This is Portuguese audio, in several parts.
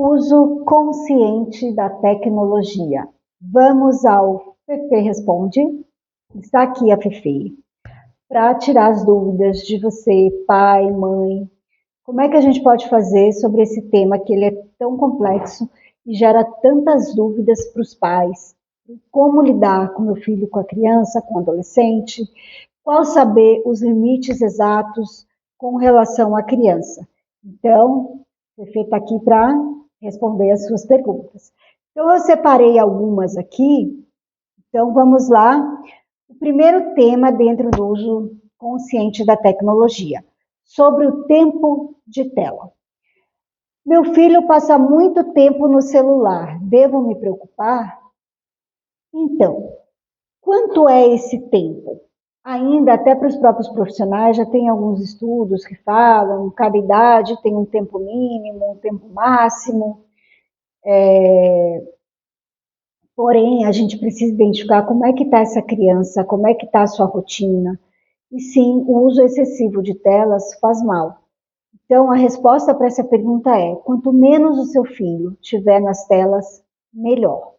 Uso consciente da tecnologia. Vamos ao Fefe Responde. Está aqui a Fefe para tirar as dúvidas de você, pai, mãe. Como é que a gente pode fazer sobre esse tema que ele é tão complexo e gera tantas dúvidas para os pais? Como lidar com meu filho, com a criança, com o adolescente? Qual saber os limites exatos com relação à criança? Então, o Fefe está aqui para responder as suas perguntas. Então, eu separei algumas aqui. Então, vamos lá. O primeiro tema dentro do uso consciente da tecnologia, sobre o tempo de tela. Meu filho passa muito tempo no celular. Devo me preocupar? Então, quanto é esse tempo? Ainda até para os próprios profissionais já tem alguns estudos que falam, cada idade tem um tempo mínimo, um tempo máximo. Porém, a gente precisa identificar como é que está essa criança, como é que está a sua rotina. E sim, o uso excessivo de telas faz mal. Então, a resposta para essa pergunta é: quanto menos o seu filho tiver nas telas, melhor,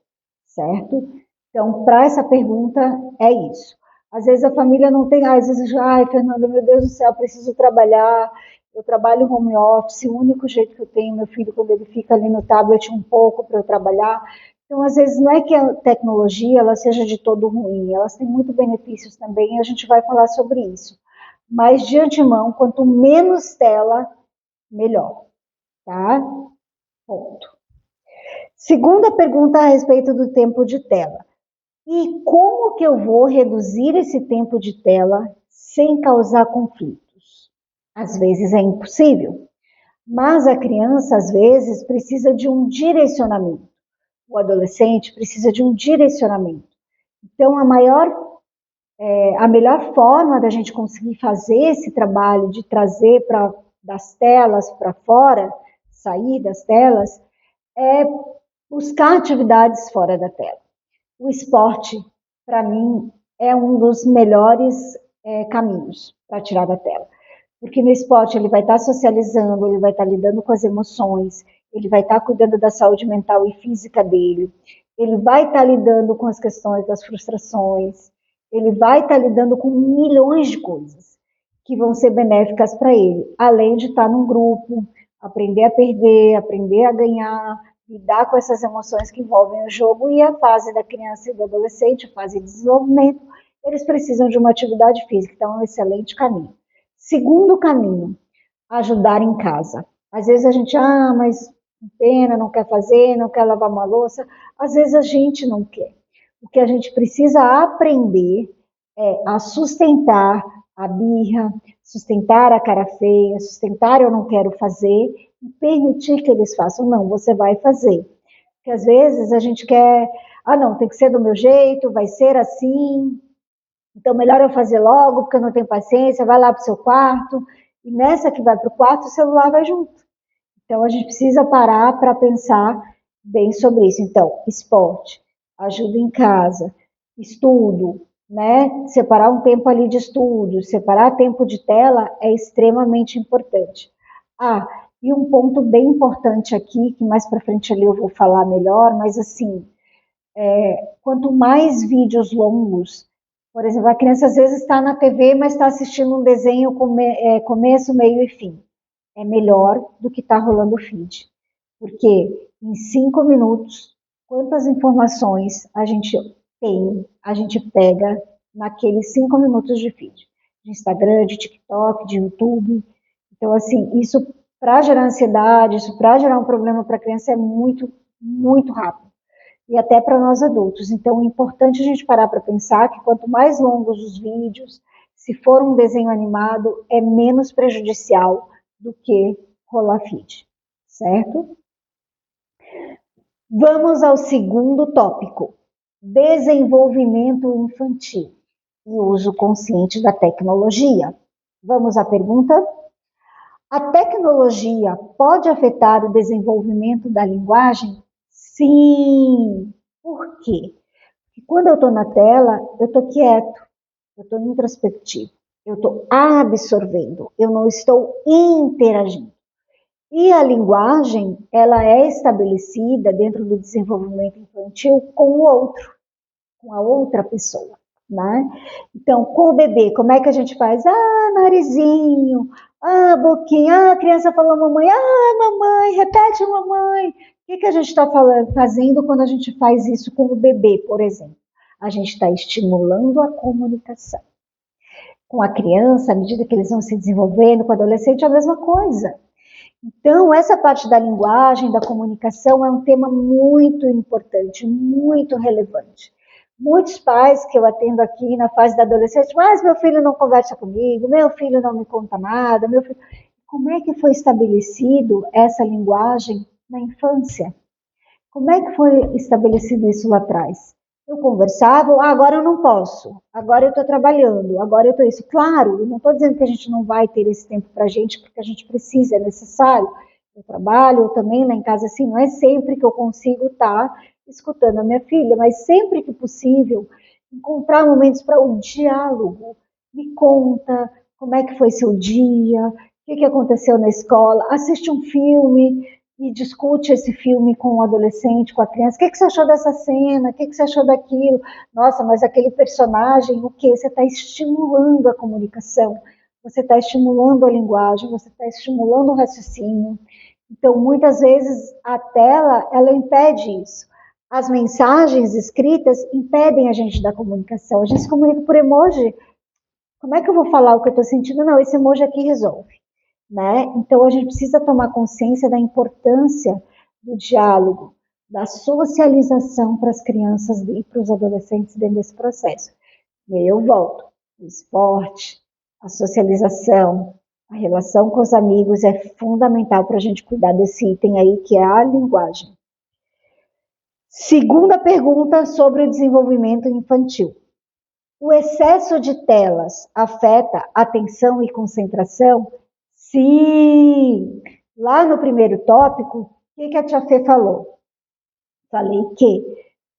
certo? Então, para essa pergunta, é isso. Às vezes a família não tem, às vezes, ai, Fernanda, meu Deus do céu, preciso trabalhar, eu trabalho home office, o único jeito que eu tenho, meu filho, quando ele fica ali no tablet um pouco para eu trabalhar. Então, às vezes, não é que a tecnologia ela seja de todo ruim, elas têm muitos benefícios também, e a gente vai falar sobre isso. Mas, de antemão, quanto menos tela, melhor, tá? Ponto. Segunda pergunta a respeito do tempo de tela. E como que eu vou reduzir esse tempo de tela sem causar conflitos? Às vezes é impossível, mas a criança, às vezes, precisa de um direcionamento. O adolescente precisa de um direcionamento. Então, a melhor forma da gente conseguir fazer esse trabalho de trazer das telas para fora, sair das telas, é buscar atividades fora da tela. O esporte, para mim, é um dos melhores caminhos para tirar da tela. Porque no esporte ele vai estar socializando, ele vai estar lidando com as emoções, ele vai estar cuidando da saúde mental e física dele, ele vai estar lidando com as questões das frustrações, ele vai estar lidando com milhões de coisas que vão ser benéficas para ele, além de estar num grupo, aprender a perder, aprender a ganhar, lidar com essas emoções que envolvem o jogo. E a fase da criança e do adolescente, a fase de desenvolvimento, eles precisam de uma atividade física, então é um excelente caminho. Segundo caminho, ajudar em casa. Às vezes a gente, mas pena, não quer fazer, não quer lavar uma louça. Às vezes a gente não quer. O que a gente precisa aprender é a sustentar a birra, sustentar a cara feia, sustentar eu não quero fazer e permitir que eles façam. Não, você vai fazer. Porque às vezes a gente quer, não, tem que ser do meu jeito, vai ser assim, então melhor eu fazer logo, porque eu não tenho paciência, vai lá para o seu quarto, e nessa que vai para o quarto, o celular vai junto. Então a gente precisa parar para pensar bem sobre isso. Então, esporte, ajuda em casa, estudo, né? Separar um tempo ali de estudo, separar tempo de tela é extremamente importante. E um ponto bem importante aqui, que mais para frente ali eu vou falar melhor, mas assim, quanto mais vídeos longos, por exemplo, a criança às vezes está na TV, mas está assistindo um desenho começo, meio e fim. É melhor do que estar rolando o feed. Porque em 5 minutos, quantas informações a gente tem, a gente pega naqueles 5 minutos de feed. De Instagram, de TikTok, de YouTube. Então, assim, isso para gerar ansiedade, isso para gerar um problema para a criança é muito, muito rápido. E até para nós adultos. Então, é importante a gente parar para pensar que quanto mais longos os vídeos, se for um desenho animado, é menos prejudicial do que rolar feed, certo? Vamos ao segundo tópico: desenvolvimento infantil e uso consciente da tecnologia. Vamos à pergunta? A tecnologia pode afetar o desenvolvimento da linguagem? Sim. Por quê? Porque quando eu estou na tela, eu estou quieto, eu estou introspectivo, eu estou absorvendo, eu não estou interagindo. E a linguagem, ela é estabelecida dentro do desenvolvimento infantil com o outro, com a outra pessoa, né? Então, com o bebê, como é que a gente faz? Ah, narizinho, ah, boquinha, ah, a criança falou mamãe, ah, mamãe, repete mamãe. O que a gente está fazendo quando a gente faz isso com o bebê, por exemplo? A gente está estimulando a comunicação. Com a criança, à medida que eles vão se desenvolvendo, com o adolescente, é a mesma coisa. Então, essa parte da linguagem, da comunicação, é um tema muito importante, muito relevante. Muitos pais que eu atendo aqui na fase da adolescência, mas meu filho não conversa comigo, meu filho não me conta nada, meu filho... Como é que foi estabelecido essa linguagem na infância? Como é que foi estabelecido isso lá atrás? Eu conversava, ah, agora eu não posso, agora eu estou trabalhando, agora eu estou isso. Claro, eu não estou dizendo que a gente não vai ter esse tempo para a gente, porque a gente precisa, é necessário. Eu trabalho, eu também lá em casa, assim, não é sempre que eu consigo estar escutando a minha filha, mas sempre que possível, encontrar momentos para o diálogo. Me conta como é que foi seu dia, o que aconteceu na escola, assiste um filme, e discute esse filme com o adolescente, com a criança. O que você achou dessa cena? O que você achou daquilo? Nossa, mas aquele personagem, o que? Você está estimulando a comunicação, você está estimulando a linguagem, você está estimulando o raciocínio. Então, muitas vezes, a tela, ela impede isso. As mensagens escritas impedem a gente da comunicação. A gente se comunica por emoji. Como é que eu vou falar o que eu estou sentindo? Não, esse emoji aqui resolve. Né? Então, a gente precisa tomar consciência da importância do diálogo, da socialização para as crianças e para os adolescentes dentro desse processo. E aí eu volto. O esporte, a socialização, a relação com os amigos é fundamental para a gente cuidar desse item aí, que é a linguagem. Segunda pergunta sobre o desenvolvimento infantil. O excesso de telas afeta atenção e concentração? Sim! Lá no primeiro tópico, o que a tia Fê falou? Falei que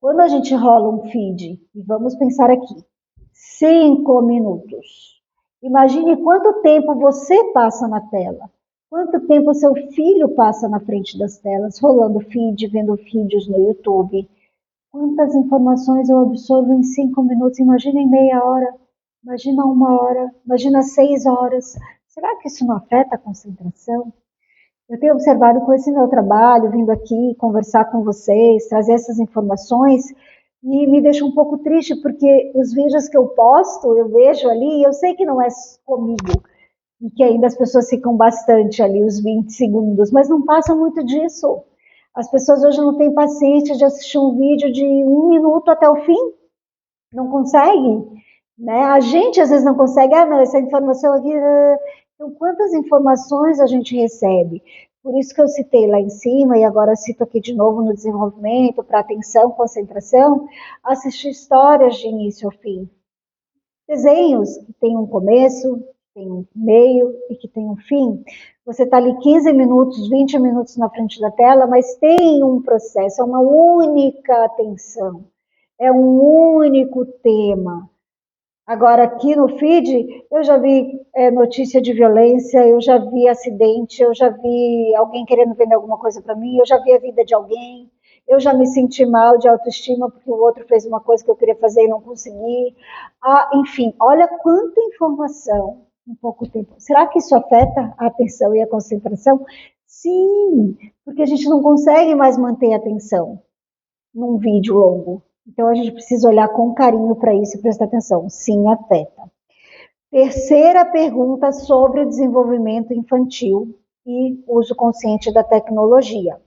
quando a gente rola um feed, e vamos pensar aqui, 5 minutos. Imagine quanto tempo você passa na tela. Quanto tempo seu filho passa na frente das telas, rolando feed, vendo vídeos no YouTube. Quantas informações eu absorvo em 5 minutos? Imagina em meia hora, imagina 1 hora, imagina 6 horas. Será que isso não afeta a concentração? Eu tenho observado com esse meu trabalho, vindo aqui conversar com vocês, trazer essas informações, e me deixa um pouco triste, porque os vídeos que eu posto, eu vejo ali, eu sei que não é comigo, e que ainda as pessoas ficam bastante ali, os 20 segundos, mas não passa muito disso. As pessoas hoje não têm paciência de assistir um vídeo de 1 minuto até o fim, não conseguem, né? A gente às vezes não consegue, ah, não, essa informação aqui. Então, quantas informações a gente recebe? Por isso que eu citei lá em cima, e agora cito aqui de novo no desenvolvimento, para atenção, concentração, assistir histórias de início ao fim. Desenhos que têm um começo, tem um meio e que tem um fim. Você está ali 15 minutos, 20 minutos na frente da tela, mas tem um processo, é uma única atenção, é um único tema. Agora, aqui no feed, eu já vi notícia de violência, eu já vi acidente, eu já vi alguém querendo vender alguma coisa para mim, eu já vi a vida de alguém, eu já me senti mal de autoestima porque o outro fez uma coisa que eu queria fazer e não consegui. Ah, enfim, olha quanta informação em pouco tempo. Será que isso afeta a atenção e a concentração? Sim, porque a gente não consegue mais manter a atenção num vídeo longo. Então a gente precisa olhar com carinho para isso e prestar atenção. Sim, afeta. Terceira pergunta sobre o desenvolvimento infantil e uso consciente da tecnologia.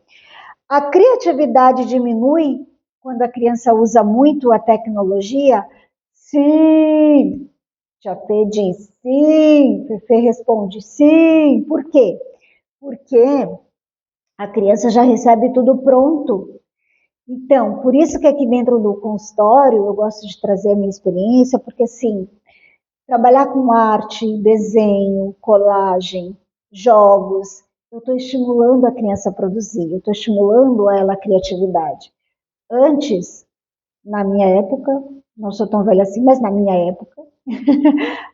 A criatividade diminui quando a criança usa muito a tecnologia? Sim. Já Fê diz sim. Fê responde sim. Por quê? Porque a criança já recebe tudo pronto. Então, por isso que aqui dentro do consultório eu gosto de trazer a minha experiência, porque assim, trabalhar com arte, desenho, colagem, jogos, eu estou estimulando a criança a produzir, eu estou estimulando ela a criatividade. Antes, na minha época, não sou tão velha assim, mas na minha época,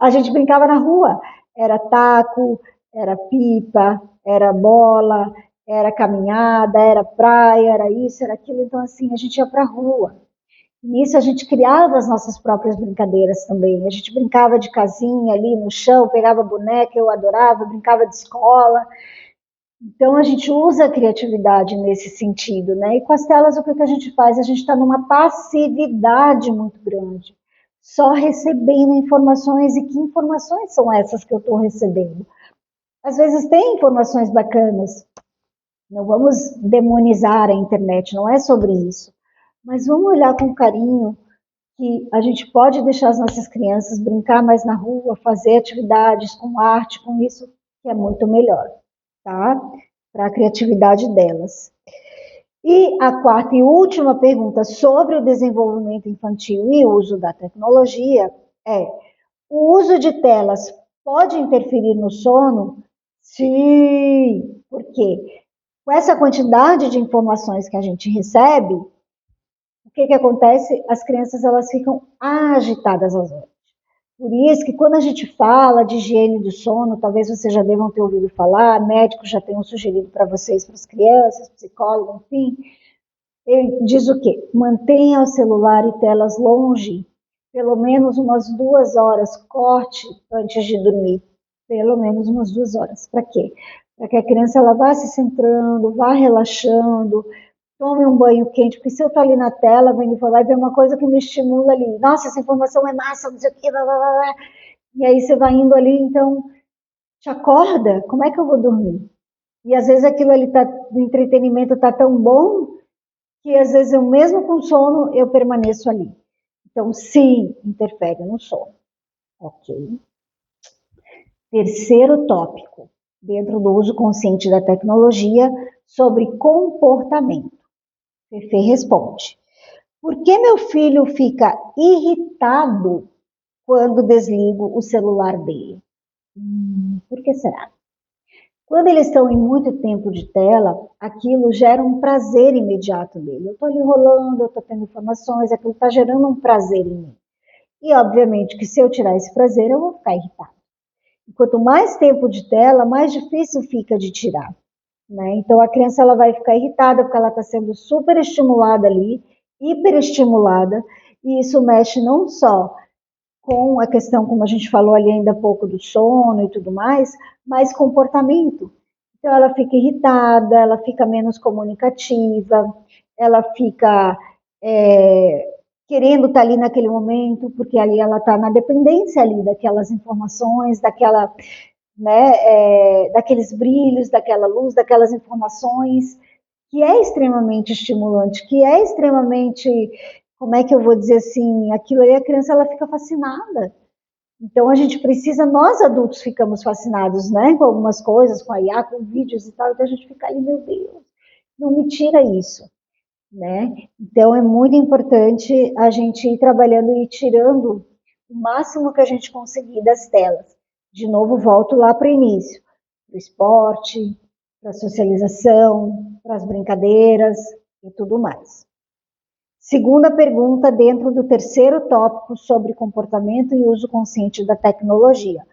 a gente brincava na rua, era taco, era pipa, era bola, era caminhada, era praia, era isso, era aquilo. Então, assim, a gente ia para a rua. Nisso a gente criava as nossas próprias brincadeiras também. A gente brincava de casinha ali no chão, pegava boneca, eu adorava, brincava de escola. Então a gente usa a criatividade nesse sentido, né? E com as telas o que a gente faz? A gente está numa passividade muito grande, só recebendo informações. E que informações são essas que eu estou recebendo? Às vezes tem informações bacanas, não vamos demonizar a internet, não é sobre isso, mas vamos olhar com carinho que a gente pode deixar as nossas crianças brincar mais na rua, fazer atividades com arte, com isso, que é muito melhor, tá? Para a criatividade delas. E a quarta e última pergunta sobre o desenvolvimento infantil e o uso da tecnologia é: o uso de telas pode interferir no sono? Sim. Por quê? Com essa quantidade de informações que a gente recebe, o que acontece? As crianças elas ficam agitadas às vezes. Por isso que quando a gente fala de higiene do sono, talvez vocês já devam ter ouvido falar, médicos já tenham sugerido para vocês, para as crianças, psicólogos, enfim, ele diz o quê? Mantenha o celular e telas longe, pelo menos umas 2 horas, corte antes de dormir, pelo menos umas 2 horas. Para quê? Para que a criança ela vá se centrando, vá relaxando, tome um banho quente, porque se eu estou ali na tela, vendo e vai ver uma coisa que me estimula ali. Nossa, essa informação é massa, não sei o quê, blá, blá, blá. E aí você vai indo ali, então, te acorda, como é que eu vou dormir? E às vezes aquilo ali tá, do entretenimento tá tão bom, que às vezes eu mesmo com sono, eu permaneço ali. Então, sim, interfere no sono. Ok. Terceiro tópico, dentro do uso consciente da tecnologia, sobre comportamento. Fefe responde: por que meu filho fica irritado quando desligo o celular dele? Por que será? Quando eles estão em muito tempo de tela, aquilo gera um prazer imediato nele. Eu estou ali rolando, eu estou tendo informações, aquilo está gerando um prazer em mim. E, obviamente, que se eu tirar esse prazer, eu vou ficar irritado. E quanto mais tempo de tela, mais difícil fica de tirar. Né? Então, a criança ela vai ficar irritada porque ela está sendo super estimulada ali, hiperestimulada, e isso mexe não só com a questão, como a gente falou ali ainda há pouco, do sono e tudo mais, mas comportamento. Então, ela fica irritada, ela fica menos comunicativa, ela fica querendo estar ali naquele momento, porque ali ela está na dependência ali daquelas informações, daquela, né, daqueles brilhos, daquela luz, daquelas informações, que é extremamente estimulante, que é extremamente, como é que eu vou dizer assim, aquilo aí a criança ela fica fascinada. Então a gente precisa, nós adultos ficamos fascinados, né, com algumas coisas, com a IA, com vídeos e tal, então a gente fica ali, meu Deus, não me tira isso, né? Então é muito importante a gente ir trabalhando e ir tirando o máximo que a gente conseguir das telas. De novo, volto lá para o início, para o esporte, para a socialização, para as brincadeiras e tudo mais. Segunda pergunta, dentro do terceiro tópico sobre comportamento e uso consciente da tecnologia.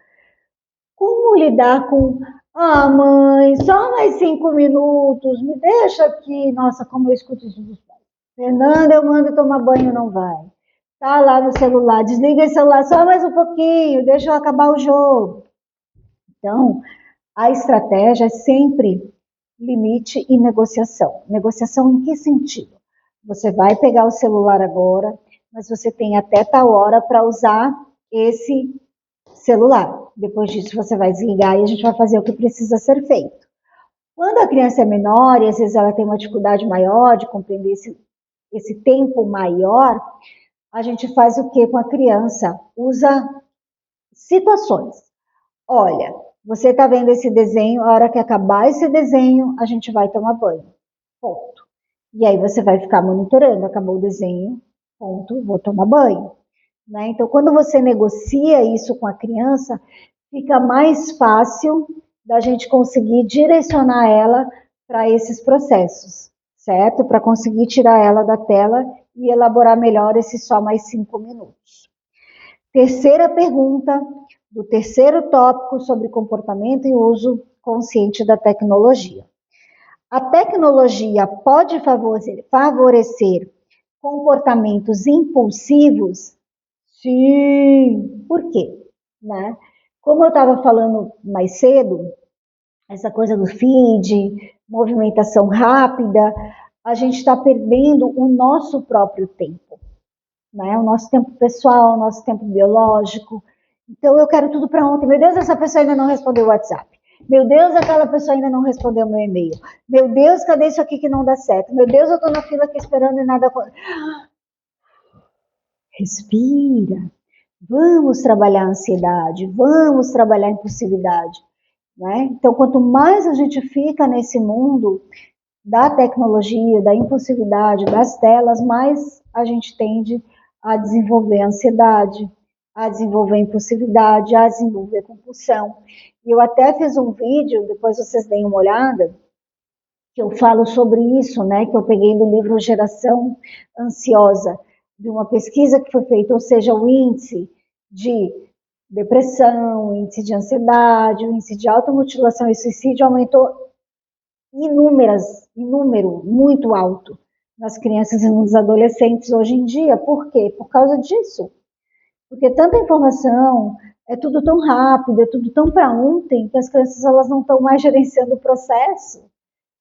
Como lidar com, mãe, só mais 5 minutos, me deixa aqui. Nossa, como eu escuto isso dos pais. Fernanda, eu mando tomar banho, não vai. Tá lá no celular, desliga esse celular só mais um pouquinho, deixa eu acabar o jogo. Então, a estratégia é sempre limite e negociação. Negociação em que sentido? Você vai pegar o celular agora, mas você tem até tal hora para usar esse celular. Depois disso, você vai desligar e a gente vai fazer o que precisa ser feito. Quando a criança é menor e às vezes ela tem uma dificuldade maior de compreender esse tempo maior, a gente faz o que com a criança? Usa situações. Olha, você está vendo esse desenho, a hora que acabar esse desenho, a gente vai tomar banho. Ponto. E aí você vai ficar monitorando, acabou o desenho, ponto, vou tomar banho. Né? Então, quando você negocia isso com a criança, fica mais fácil da gente conseguir direcionar ela para esses processos, certo? Para conseguir tirar ela da tela e elaborar melhor esses só mais 5 minutos. Terceira pergunta do terceiro tópico sobre comportamento e uso consciente da tecnologia. A tecnologia pode favorecer comportamentos impulsivos? Sim. Por quê? Né? Como eu estava falando mais cedo, essa coisa do feed, movimentação rápida, a gente está perdendo o nosso próprio tempo, né? O nosso tempo pessoal, o nosso tempo biológico. Então eu quero tudo para ontem. Meu Deus, essa pessoa ainda não respondeu o WhatsApp. Meu Deus, aquela pessoa ainda não respondeu meu e-mail. Meu Deus, cadê isso aqui que não dá certo? Meu Deus, eu estou na fila aqui esperando e nada. Respira. Vamos trabalhar a ansiedade, vamos trabalhar a impulsividade. Né? Então, quanto mais a gente fica nesse mundo da tecnologia, da impulsividade, das telas, mais a gente tende a desenvolver ansiedade, a desenvolver impulsividade, a desenvolver compulsão. E eu até fiz um vídeo, depois vocês deem uma olhada, que eu falo sobre isso, né, que eu peguei do livro Geração Ansiosa, de uma pesquisa que foi feita, ou seja, o índice de depressão, o índice de ansiedade, o índice de automutilação e suicídio aumentou número muito alto nas crianças e nos adolescentes hoje em dia. Por quê? Por causa disso. Porque tanta informação, é tudo tão rápido, é tudo tão para ontem, que as crianças elas não estão mais gerenciando o processo.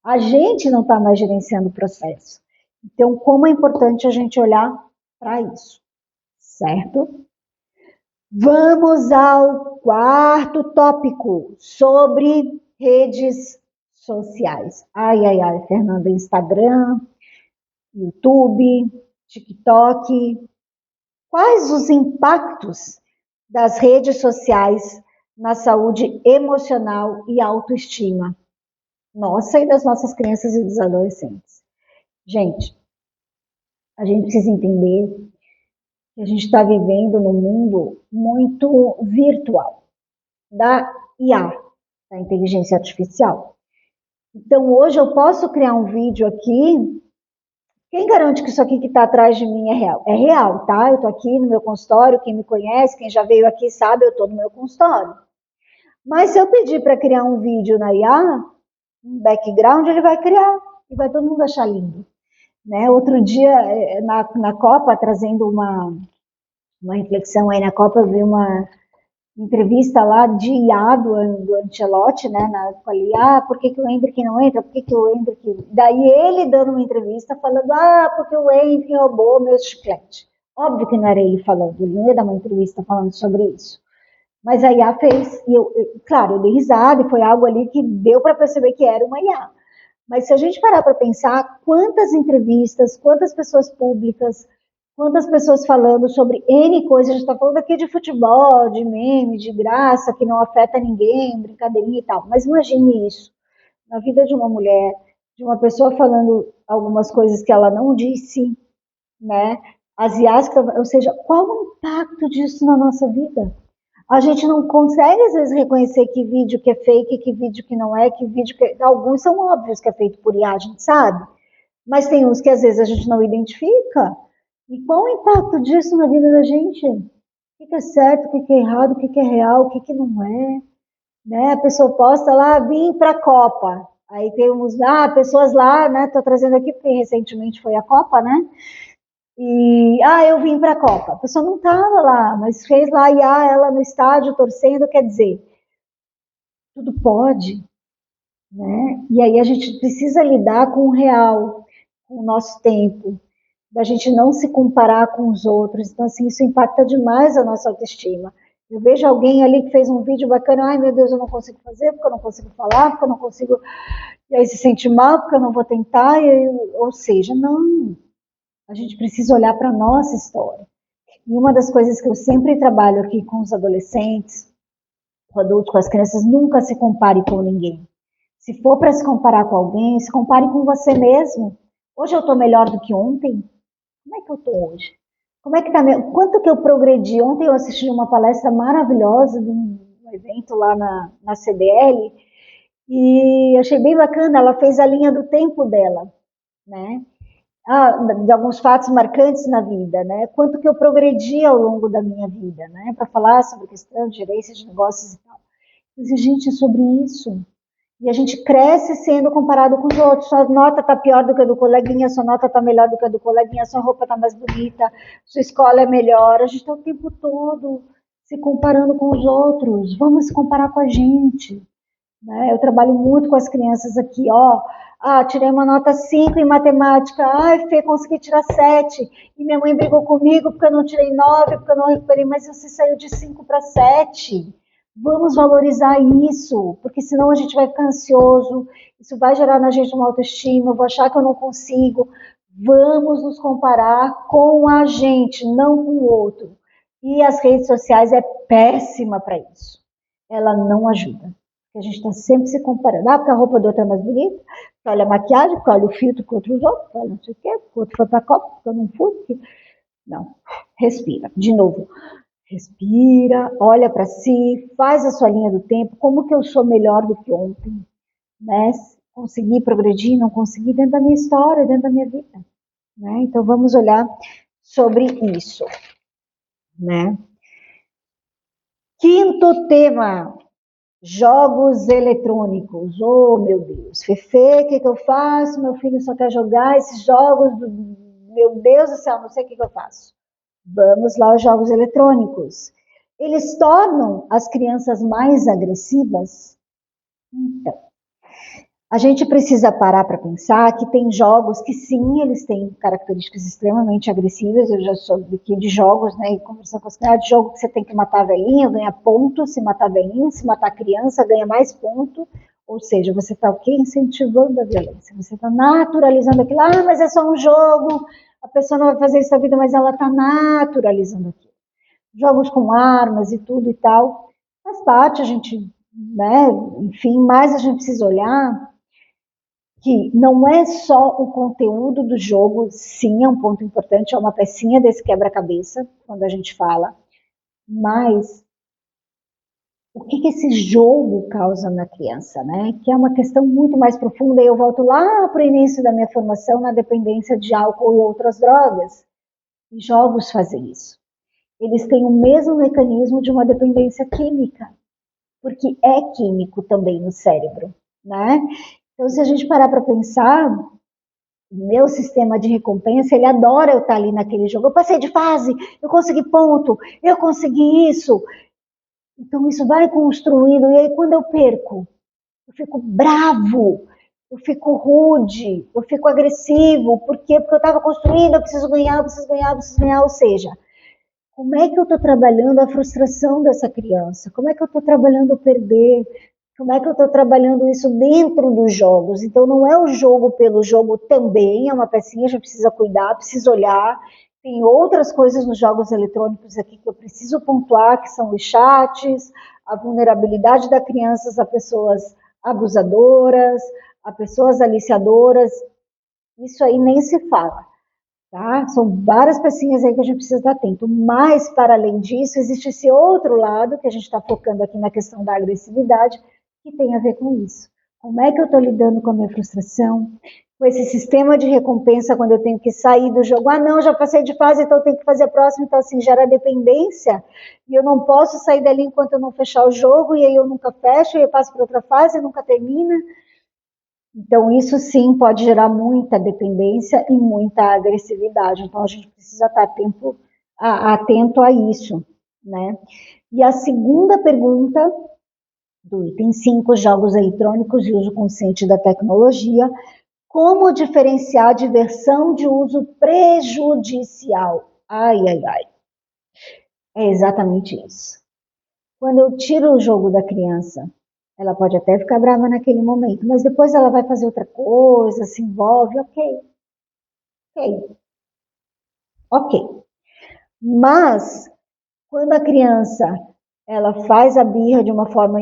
A gente não está mais gerenciando o processo. Então, como é importante a gente olhar para isso, certo? Vamos ao quarto tópico, sobre redes sociais. Ai, ai, ai, Fernanda, Instagram, YouTube, TikTok. Quais os impactos das redes sociais na saúde emocional e autoestima nossa e das nossas crianças e dos adolescentes? Gente, a gente precisa entender que a gente está vivendo num mundo muito virtual, da IA, da inteligência artificial. Então, hoje eu posso criar um vídeo aqui. Quem garante que isso aqui que está atrás de mim é real? É real, tá? Eu estou aqui no meu consultório, quem me conhece, quem já veio aqui sabe, eu estou no meu consultório. Mas se eu pedir para criar um vídeo na IA, um background, ele vai criar e vai todo mundo achar lindo. Né? Outro dia, na Copa, trazendo uma reflexão aí na Copa, eu vi uma entrevista lá de IA do Ancelotti, né, falei, por que o Hendrick não entra, por que o Hendrick... Daí ele dando uma entrevista falando, porque o Hendrick roubou meu chiclete. Óbvio que não era ele falando, ele não ia dar uma entrevista falando sobre isso. Mas a IA fez, e claro, eu dei risada, e foi algo ali que deu para perceber que era uma IA. Mas se a gente parar para pensar, quantas entrevistas, quantas pessoas públicas, quantas pessoas falando sobre N coisas, a gente está falando aqui de futebol, de meme, de graça, que não afeta ninguém, brincadeirinha e tal. Mas imagine isso, na vida de uma mulher, de uma pessoa falando algumas coisas que ela não disse, né? Asiática, ou seja, qual o impacto disso na nossa vida? A gente não consegue, às vezes, reconhecer que vídeo que é fake, que vídeo que não é, que vídeo que... Alguns são óbvios que é feito por IA, a gente sabe. Mas tem uns que, às vezes, a gente não identifica. E qual o impacto disso na vida da gente? O que é certo, o que é errado, o que é real, o que não é? Né? A pessoa posta lá, vim para a Copa. Aí temos pessoas lá, né? Estou trazendo aqui porque recentemente foi a Copa, né? E, eu vim para a Copa. A pessoa não estava lá, mas fez lá ela no estádio torcendo, quer dizer, tudo pode, né? E aí a gente precisa lidar com o real, com o nosso tempo, da gente não se comparar com os outros. Então, assim, isso impacta demais a nossa autoestima. Eu vejo alguém ali que fez um vídeo bacana, ai meu Deus, eu não consigo fazer, porque eu não consigo falar, porque eu não consigo, e aí se sente mal, porque eu não vou tentar, ou seja, não. A gente precisa olhar para a nossa história. E uma das coisas que eu sempre trabalho aqui com os adolescentes, com adultos, com as crianças, nunca se compare com ninguém. Se for para se comparar com alguém, se compare com você mesmo. Hoje eu estou melhor do que ontem? Como é que eu estou hoje? Como é que tá quanto que eu progredi? Ontem eu assisti uma palestra maravilhosa de um evento lá na CDL e achei bem bacana, ela fez a linha do tempo dela, né? de alguns fatos marcantes na vida, né? Quanto que eu progredi ao longo da minha vida, né? Para falar sobre questão de gerência de negócios e tal. Mas, gente, é sobre isso. E a gente cresce sendo comparado com os outros. Sua nota está pior do que a do coleguinha, sua nota está melhor do que a do coleguinha, sua roupa está mais bonita, sua escola é melhor. A gente está o tempo todo se comparando com os outros. Vamos se comparar com a gente. Né? Eu trabalho muito com as crianças aqui, ó. Tirei uma nota 5 em matemática. Ai, Fê, consegui tirar 7. E minha mãe brigou comigo porque eu não tirei 9, porque eu não recuperei, mas você saiu de 5 para 7. Vamos valorizar isso, porque senão a gente vai ficar ansioso, isso vai gerar na gente uma autoestima, eu vou achar que eu não consigo. Vamos nos comparar com a gente, não com o outro. E as redes sociais é péssima para isso. Ela não ajuda. A gente está sempre se comparando. Porque a roupa do outro é mais bonita, porque olha a maquiagem, porque olha o filtro que outros usou, porque olha não sei o quê, porque o outro foi para a Copa, porque eu não fui. Porque... Não, respira. De novo, respira, olha para si, faz a sua linha do tempo, como que eu sou melhor do que ontem, né? Consegui progredir, não consegui, dentro da minha história, dentro da minha vida, né? Então vamos olhar sobre isso, né? Quinto tema, jogos eletrônicos. Oh, meu Deus, Fefe, o que eu faço? Meu filho só quer jogar esses jogos, meu Deus do céu, não sei o que eu faço. Vamos lá aos jogos eletrônicos. Eles tornam as crianças mais agressivas? Então, a gente precisa parar para pensar que tem jogos que sim, eles têm características extremamente agressivas. Eu já soube aqui de jogos, né, e conversando com os caras, de jogo que você tem que matar a velhinha, ganha ponto, se matar a velhinha, se matar a criança, ganha mais ponto. Ou seja, você está o quê? Incentivando a violência. Você está naturalizando aquilo. Mas é só um jogo, a pessoa não vai fazer isso na vida, mas ela está naturalizando aquilo. Jogos com armas e tudo e tal. Faz parte, a gente, né, enfim, mas a gente precisa olhar que não é só o conteúdo do jogo, sim, é um ponto importante, é uma pecinha desse quebra-cabeça, quando a gente fala, mas o que esse jogo causa na criança, né? Que é uma questão muito mais profunda, e eu volto lá para o início da minha formação na dependência de álcool e outras drogas. E jogos fazem isso. Eles têm o mesmo mecanismo de uma dependência química, porque é químico também no cérebro, né? Então, se a gente parar para pensar, meu sistema de recompensa, ele adora eu estar ali naquele jogo. Eu passei de fase, eu consegui ponto, eu consegui isso. Então, isso vai construindo. E aí, quando eu perco, eu fico bravo, eu fico rude, eu fico agressivo. Por quê? Porque eu estava construindo, eu preciso ganhar, eu preciso ganhar, eu preciso ganhar. Ou seja, como é que eu estou trabalhando a frustração dessa criança? Como é que eu estou trabalhando o perder? Como é que eu estou trabalhando isso dentro dos jogos? Então, não é o jogo pelo jogo também, é uma pecinha, a gente precisa cuidar, precisa olhar. Tem outras coisas nos jogos eletrônicos aqui que eu preciso pontuar, que são os chats, a vulnerabilidade das crianças a pessoas abusadoras, a pessoas aliciadoras. Isso aí nem se fala. Tá? São várias pecinhas aí que a gente precisa estar atento. Mas, para além disso, existe esse outro lado, que a gente está focando aqui na questão da agressividade, que tem a ver com isso. Como é que eu estou lidando com a minha frustração? Com esse sistema de recompensa quando eu tenho que sair do jogo. Não, já passei de fase, então eu tenho que fazer a próxima. Então, assim, gera dependência. E eu não posso sair dali enquanto eu não fechar o jogo, e aí eu nunca fecho, e eu passo para outra fase, e nunca termina. Então, isso sim pode gerar muita dependência e muita agressividade. Então, a gente precisa estar atento a isso, né? E a segunda pergunta do item 5, jogos eletrônicos e uso consciente da tecnologia, como diferenciar diversão de uso prejudicial? Ai, ai, ai. É exatamente isso. Quando eu tiro o jogo da criança, ela pode até ficar brava naquele momento, mas depois ela vai fazer outra coisa, se envolve, ok, ok. Mas, quando a criança, ela faz a birra de uma forma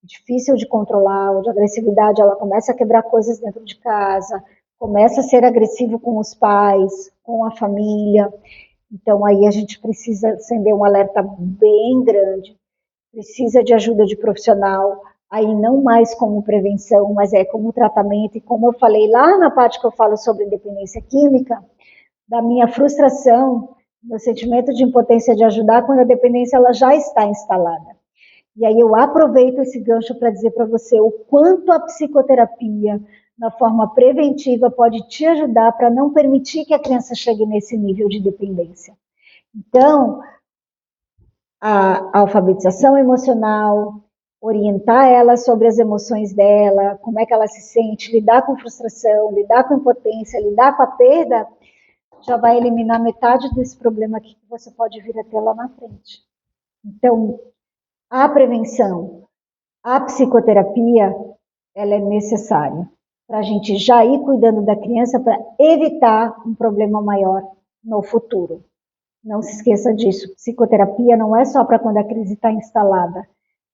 difícil de controlar, ou de agressividade, ela começa a quebrar coisas dentro de casa, começa a ser agressivo com os pais, com a família, então aí a gente precisa acender um alerta bem grande, precisa de ajuda de profissional, aí não mais como prevenção, mas é como tratamento, e como eu falei lá na parte que eu falo sobre dependência química, da minha frustração, do sentimento de impotência de ajudar quando a dependência ela já está instalada. E aí eu aproveito esse gancho para dizer para você o quanto a psicoterapia, na forma preventiva, pode te ajudar para não permitir que a criança chegue nesse nível de dependência. Então, a alfabetização emocional, orientar ela sobre as emoções dela, como é que ela se sente, lidar com frustração, lidar com impotência, lidar com a perda, já vai eliminar metade desse problema aqui que você pode vir a ter lá na frente. Então, a prevenção, a psicoterapia, ela é necessária para a gente já ir cuidando da criança para evitar um problema maior no futuro. Não se esqueça disso. Psicoterapia não é só para quando a crise está instalada,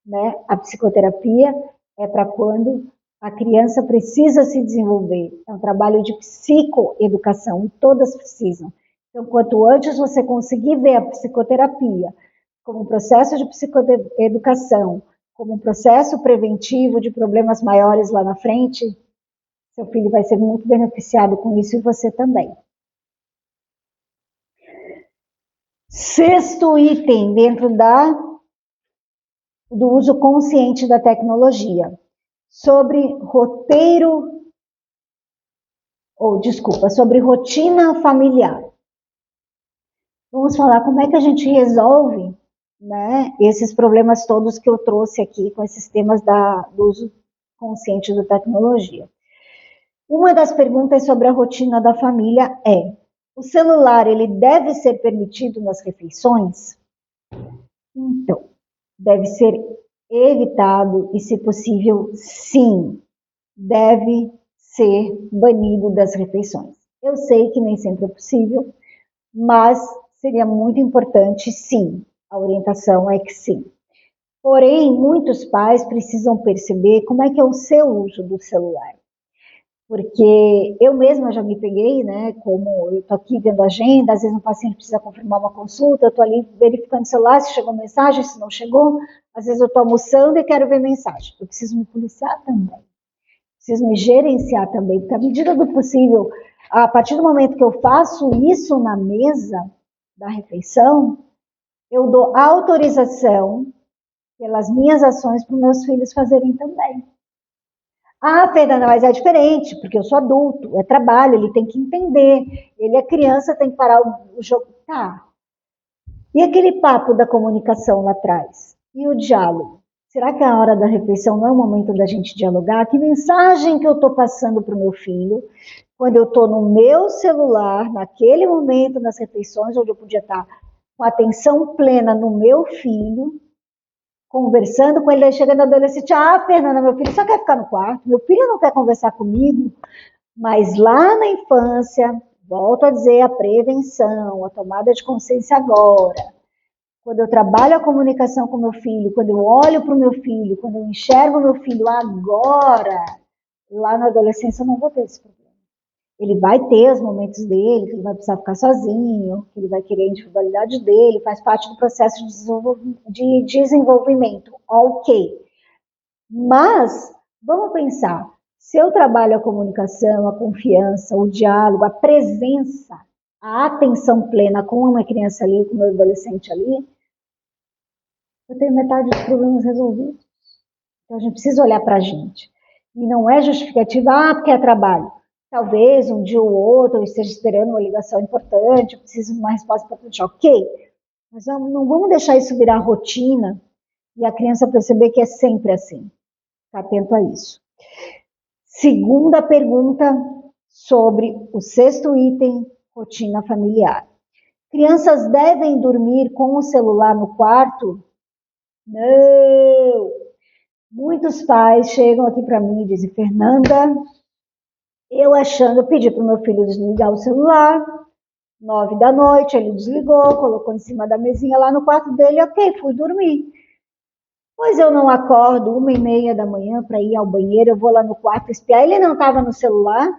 né? A psicoterapia é para quando a criança precisa se desenvolver. É um trabalho de psicoeducação e todas precisam. Então, quanto antes você conseguir ver a psicoterapia como um processo de psicoeducação, como um processo preventivo de problemas maiores lá na frente, seu filho vai ser muito beneficiado com isso e você também. Sexto item dentro do uso consciente da tecnologia, sobre sobre rotina familiar. Vamos falar como é que a gente resolve, né, esses problemas todos que eu trouxe aqui com esses temas do uso consciente da tecnologia. Uma das perguntas sobre a rotina da família é: o celular ele deve ser permitido nas refeições? Então, deve ser evitado e, se possível, sim, deve ser banido das refeições. Eu sei que nem sempre é possível, mas seria muito importante, sim. A orientação é que sim. Porém, muitos pais precisam perceber como é que é o seu uso do celular. Porque eu mesma já me peguei, né, como eu estou aqui vendo a agenda, às vezes um paciente precisa confirmar uma consulta, eu estou ali verificando o celular, se chegou mensagem, se não chegou, às vezes eu estou almoçando e quero ver mensagem. Eu preciso me policiar também, preciso me gerenciar também, porque à medida do possível, a partir do momento que eu faço isso na mesa da refeição, eu dou autorização pelas minhas ações para os meus filhos fazerem também. Ah, Fernanda, mas é diferente, porque eu sou adulto, é trabalho, ele tem que entender, ele é criança, tem que parar o jogo. Tá. E aquele papo da comunicação lá atrás? E o diálogo? Será que a hora da refeição não é o momento da gente dialogar? Que mensagem que eu estou passando para o meu filho quando eu estou no meu celular, naquele momento, nas refeições, onde eu podia estar com atenção plena no meu filho, conversando com ele, daí chega na adolescente, Fernanda, meu filho só quer ficar no quarto, meu filho não quer conversar comigo, mas lá na infância, volto a dizer, a prevenção, a tomada de consciência agora, quando eu trabalho a comunicação com meu filho, quando eu olho para o meu filho, quando eu enxergo meu filho agora, lá na adolescência eu não vou ter esse problema. Ele vai ter os momentos dele, que ele vai precisar ficar sozinho, que ele vai querer a individualidade dele, faz parte do processo de desenvolvimento, ok. Mas, vamos pensar, se eu trabalho a comunicação, a confiança, o diálogo, a presença, a atenção plena com uma criança ali, com o meu adolescente ali, eu tenho metade dos problemas resolvidos. Então a gente precisa olhar para a gente. E não é justificativa, porque é trabalho. Talvez um dia ou outro eu esteja esperando uma ligação importante, eu preciso de uma resposta importante, ok. Mas não vamos deixar isso virar rotina e a criança perceber que é sempre assim. Ficar atento a isso. Segunda pergunta sobre o sexto item, rotina familiar. Crianças devem dormir com o celular no quarto? Não! Muitos pais chegam aqui para mim e dizem, Fernanda, eu pedi para o meu filho desligar o celular, 9 da noite, ele desligou, colocou em cima da mesinha lá no quarto dele, ok, fui dormir. Pois eu não acordo 1h30 da manhã para ir ao banheiro, eu vou lá no quarto espiar, ele não estava no celular?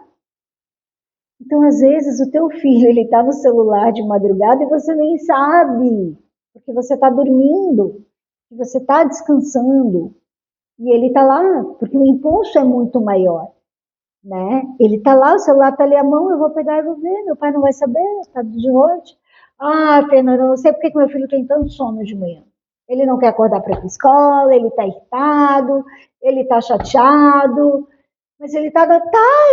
Então, às vezes, o teu filho, ele está no celular de madrugada e você nem sabe, porque você está dormindo, você está descansando. E ele está lá, porque o impulso é muito maior, né? Ele está lá, o celular está ali à mão, eu vou pegar e vou ver, meu pai não vai saber, está de noite. Ah, Fernanda, eu não sei porque que meu filho tem tanto sono de manhã. Ele não quer acordar para ir para a escola, ele está irritado, ele está chateado, mas ele está,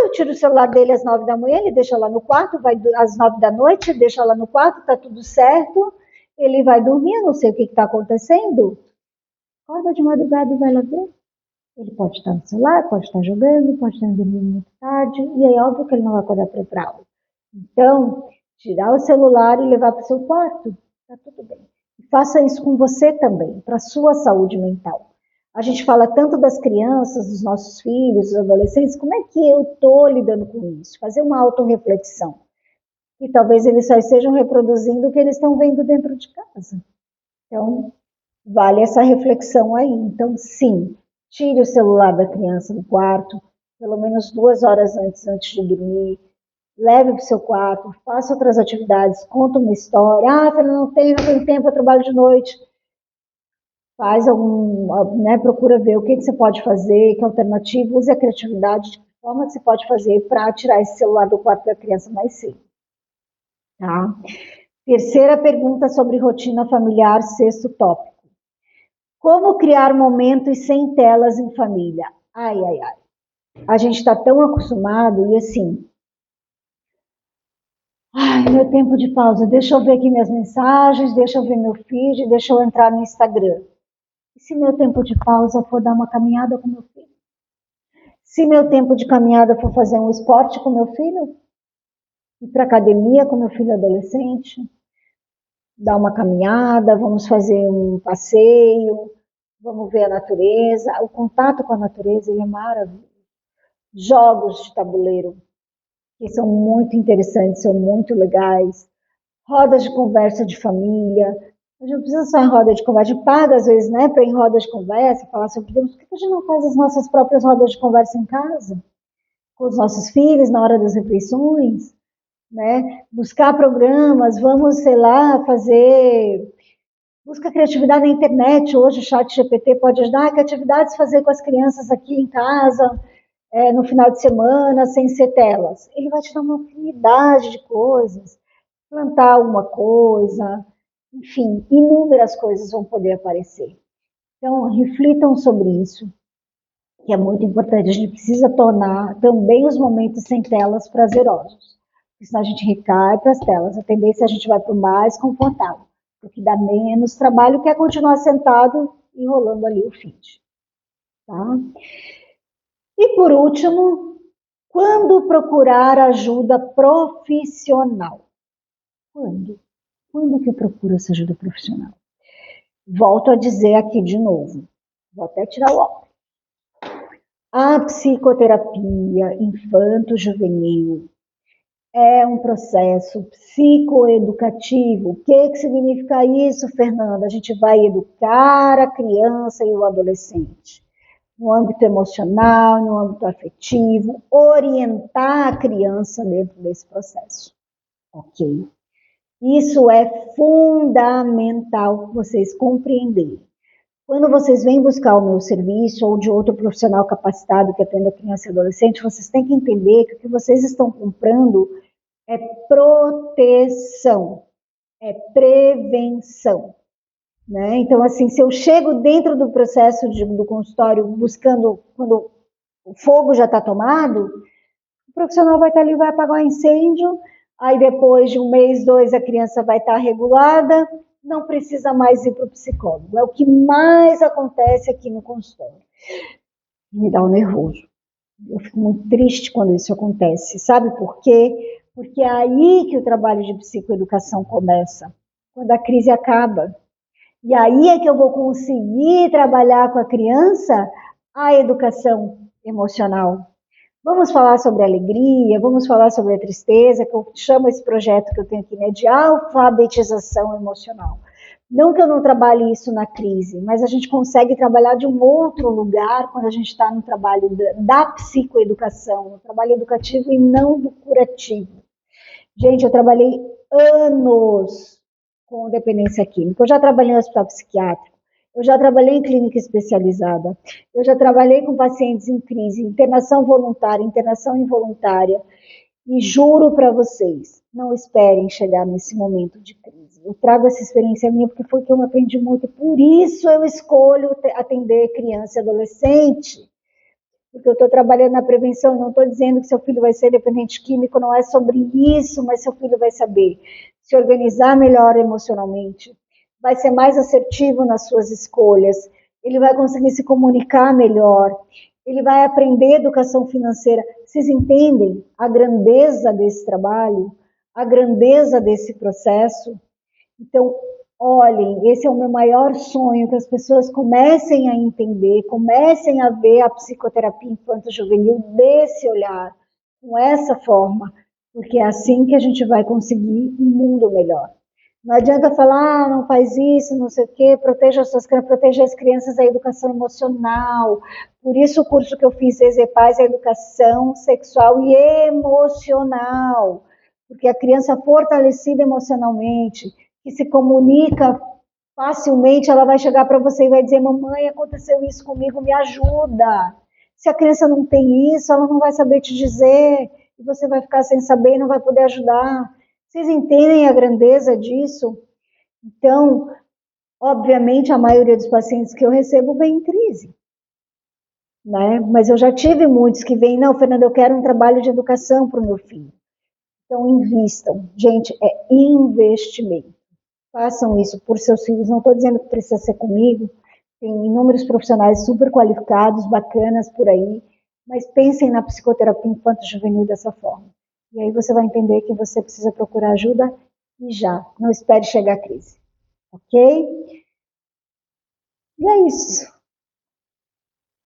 eu tiro o celular dele às 9 da manhã, ele deixa lá no quarto, vai às 9 da noite, deixa lá no quarto, está tudo certo, ele vai dormir, eu não sei o que está acontecendo. Acorda de madrugada e vai lá ver. Ele pode estar no celular, pode estar jogando, pode estar dormindo muito tarde, e aí é óbvio que ele não vai acordar para ir para aula. Então, tirar o celular e levar para o seu quarto, está tudo bem. E faça isso com você também, para a sua saúde mental. A gente fala tanto das crianças, dos nossos filhos, dos adolescentes, como é que eu estou lidando com isso? Fazer uma autorreflexão. E talvez eles só estejam reproduzindo o que eles estão vendo dentro de casa. Então, vale essa reflexão aí. Então, sim, tire o celular da criança do quarto, pelo menos 2 horas antes de dormir, leve para o seu quarto, faça outras atividades, conta uma história. Ah, Fernanda, não tenho tempo, eu trabalho de noite. Faz algum, né, procura ver o que você pode fazer, que alternativa, use a criatividade, de que forma que você pode fazer para tirar esse celular do quarto da criança mais cedo. Tá? Terceira pergunta sobre rotina familiar, sexto tópico. Como criar momentos sem telas em família? Ai, ai, ai. A gente está tão acostumado e assim. Ai, meu tempo de pausa. Deixa eu ver aqui minhas mensagens, deixa eu ver meu feed, deixa eu entrar no Instagram. E se meu tempo de pausa for dar uma caminhada com meu filho? Se meu tempo de caminhada for fazer um esporte com meu filho? Ir para academia com meu filho adolescente? Dar uma caminhada, vamos fazer um passeio, vamos ver a natureza. O contato com a natureza ele é maravilhoso. Jogos de tabuleiro, que são muito interessantes, são muito legais. Rodas de conversa de família. A gente não precisa só em roda de conversa, a gente paga às vezes, né, para ir em roda de conversa, falar sobre Deus. Por que a gente não faz as nossas próprias rodas de conversa em casa? Com os nossos filhos, na hora das refeições, né? Buscar programas, vamos, sei lá, fazer. Busca criatividade na internet. Hoje o chat GPT pode ajudar. Que atividades fazer com as crianças aqui em casa, no final de semana, sem ser telas? Ele vai te dar uma infinidade de coisas. Plantar alguma coisa, enfim, inúmeras coisas vão poder aparecer. Então, reflitam sobre isso, que é muito importante. A gente precisa tornar também os momentos sem telas prazerosos, porque senão a gente recai para as telas. A tendência é a gente vai para o mais confortável, porque dá menos trabalho, que é continuar sentado enrolando ali o feed. Tá? E por último, quando procurar ajuda profissional? Quando? Quando que eu procuro essa ajuda profissional? Volto a dizer aqui de novo, vou até tirar o óculos. A psicoterapia infanto-juvenil é um processo psicoeducativo. O que significa isso, Fernanda? A gente vai educar a criança e o adolescente no âmbito emocional, no âmbito afetivo, orientar a criança dentro desse processo. Ok? Isso é fundamental vocês compreenderem. Quando vocês vêm buscar o meu serviço ou de outro profissional capacitado que atenda criança e adolescente, vocês têm que entender que o que vocês estão comprando é proteção, é prevenção. Né? Então, assim, se eu chego dentro do processo do consultório buscando, quando o fogo já está tomado, o profissional vai estar ali, vai apagar o incêndio, aí depois de 1 mês, 2, a criança vai estar regulada, não precisa mais ir para o psicólogo. É o que mais acontece aqui no consultório. Me dá um nervoso. Eu fico muito triste quando isso acontece. Sabe por quê? Porque é aí que o trabalho de psicoeducação começa, quando a crise acaba. E aí é que eu vou conseguir trabalhar com a criança a educação emocional. Vamos falar sobre a alegria, vamos falar sobre a tristeza, que eu chamo esse projeto que eu tenho aqui, né, de alfabetização emocional. Não que eu não trabalhe isso na crise, mas a gente consegue trabalhar de um outro lugar quando a gente está no trabalho da psicoeducação, no trabalho educativo e não do curativo. Gente, eu trabalhei anos com dependência química. Eu já trabalhei no hospital psiquiátrico, Eu já trabalhei em clínica especializada, eu já trabalhei com pacientes em crise, internação voluntária, internação involuntária, e juro para vocês, não esperem chegar nesse momento de crise. Eu trago essa experiência minha porque foi que eu aprendi muito, por isso eu escolho atender criança e adolescente, porque eu estou trabalhando na prevenção, não estou dizendo que seu filho vai ser dependente químico, não é sobre isso, mas seu filho vai saber se organizar melhor emocionalmente, vai ser mais assertivo nas suas escolhas, ele vai conseguir se comunicar melhor, ele vai aprender educação financeira. Vocês entendem a grandeza desse trabalho, a grandeza desse processo? Então, olhem, esse é o meu maior sonho, que as pessoas comecem a entender, comecem a ver a psicoterapia infanto-juvenil desse olhar, com essa forma, porque é assim que a gente vai conseguir um mundo melhor. Não adianta falar, não faz isso, não sei o quê, proteja as crianças da educação emocional. Por isso o curso que eu fiz, EZPAS, é educação sexual e emocional. Porque a criança fortalecida emocionalmente, que se comunica facilmente, ela vai chegar para você e vai dizer: mamãe, aconteceu isso comigo, me ajuda. Se a criança não tem isso, ela não vai saber te dizer, e você vai ficar sem saber e não vai poder ajudar. Vocês entendem a grandeza disso? Então, obviamente, a maioria dos pacientes que eu recebo vem em crise, né? Mas eu já tive muitos que vêm: não, Fernanda, eu quero um trabalho de educação para o meu filho. Então, invistam. Gente, é investimento. Façam isso por seus filhos. Não estou dizendo que precisa ser comigo. Tem inúmeros profissionais super qualificados, bacanas por aí. Mas pensem na psicoterapia infanto-juvenil dessa forma. E aí você vai entender que você precisa procurar ajuda e já. Não espere chegar a crise. Ok? E é isso.